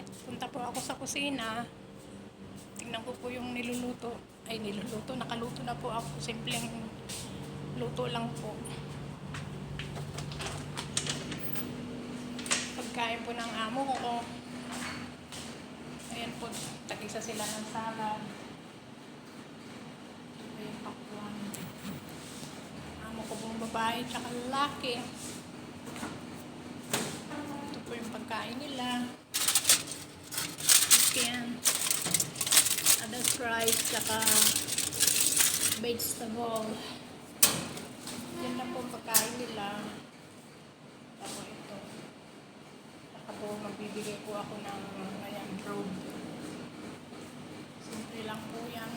Punta po ako sa kusina. Tingnan ko po yung niluluto. Ay, niluluto. Nakaluto na po ako. Simpleng luto lang po. Pagkain po ng amo ko. Ayan po. Tag-isa sila ng salad. Ito yung pakwan. Amo ko pong babae tsaka lalaki. Ito po yung pagkain nila. Chicken. Adas rice tsaka vegetable. Yan lang po ang pagkain nila. Tapos ito. Saka po magbibigay po ako ng ayan, road. Simple lang po yan.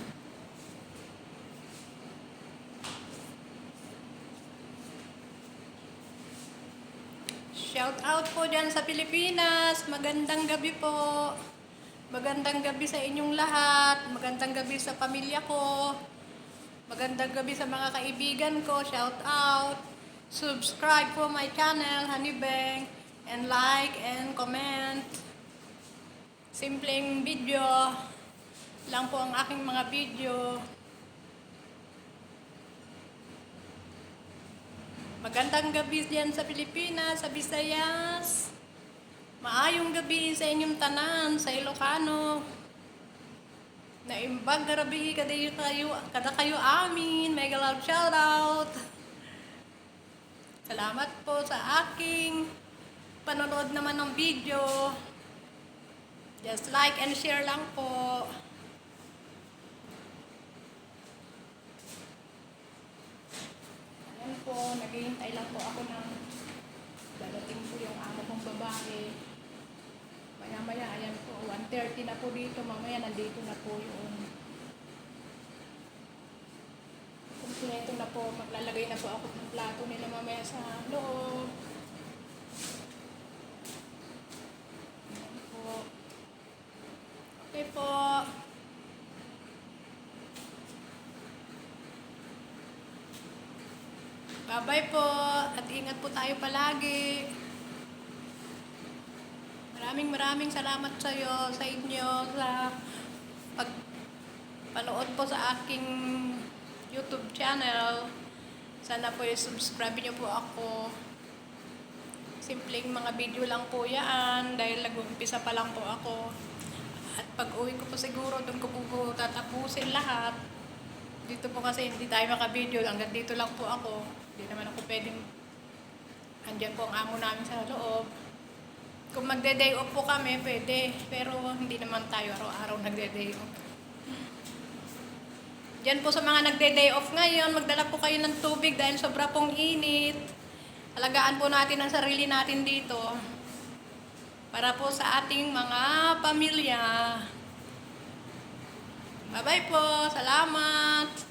Shout out po dyan sa Pilipinas. Magandang gabi po. Magandang gabi sa inyong lahat. Magandang gabi sa pamilya ko. Magandang gabi sa mga kaibigan ko. Shout out. Subscribe po my channel, Honeybang. And like and comment. Simpleng video lang po ang aking mga video. Magandang gabi diyan sa Pilipinas, sa Visayas. Maayong gabi sa inyong tanan, sa Ilocano. Naimbag garabi kada kayo amin. Mega love shout out. Salamat po sa aking panonood naman ng video. Just like and share lang po. Ayan po, naghihintay lang po ako ng dadating po yung amo kong babae. Maya-maya, ayan po, 1:30 na po dito. Mamaya nandito na po yung kumpleto na po. Maglalagay na po ako ng plato nila mamaya sa loob. Ayan po. Okay po. Bye-bye po. At ingat po tayo palagi. Maraming salamat sa inyo sa pagpanood po sa aking YouTube channel. Sana po i-subscribe niyo po ako. Simpleng mga video lang po yan dahil nag-umpisa pa lang po ako. At pag-uwi ko po siguro doon ko po tatapusin lahat. Dito po kasi hindi tayo maka-video, hanggang dito lang po ako. Hindi naman ako pwedeng andyan po ang amo namin sa loob. Kung magde-day off po kami, pwede. Pero hindi naman tayo araw-araw nagde-day off. Diyan po sa mga nagde-day off ngayon, magdala po kayo ng tubig dahil sobra pong init. Alagaan po natin ang sarili natin dito. Para po sa ating mga pamilya. Bye-bye po. Salamat.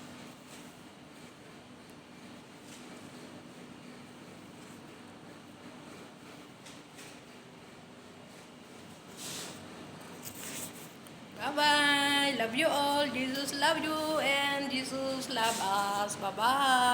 Bye-bye. Love you all. Jesus love you and Jesus love us. Bye-bye.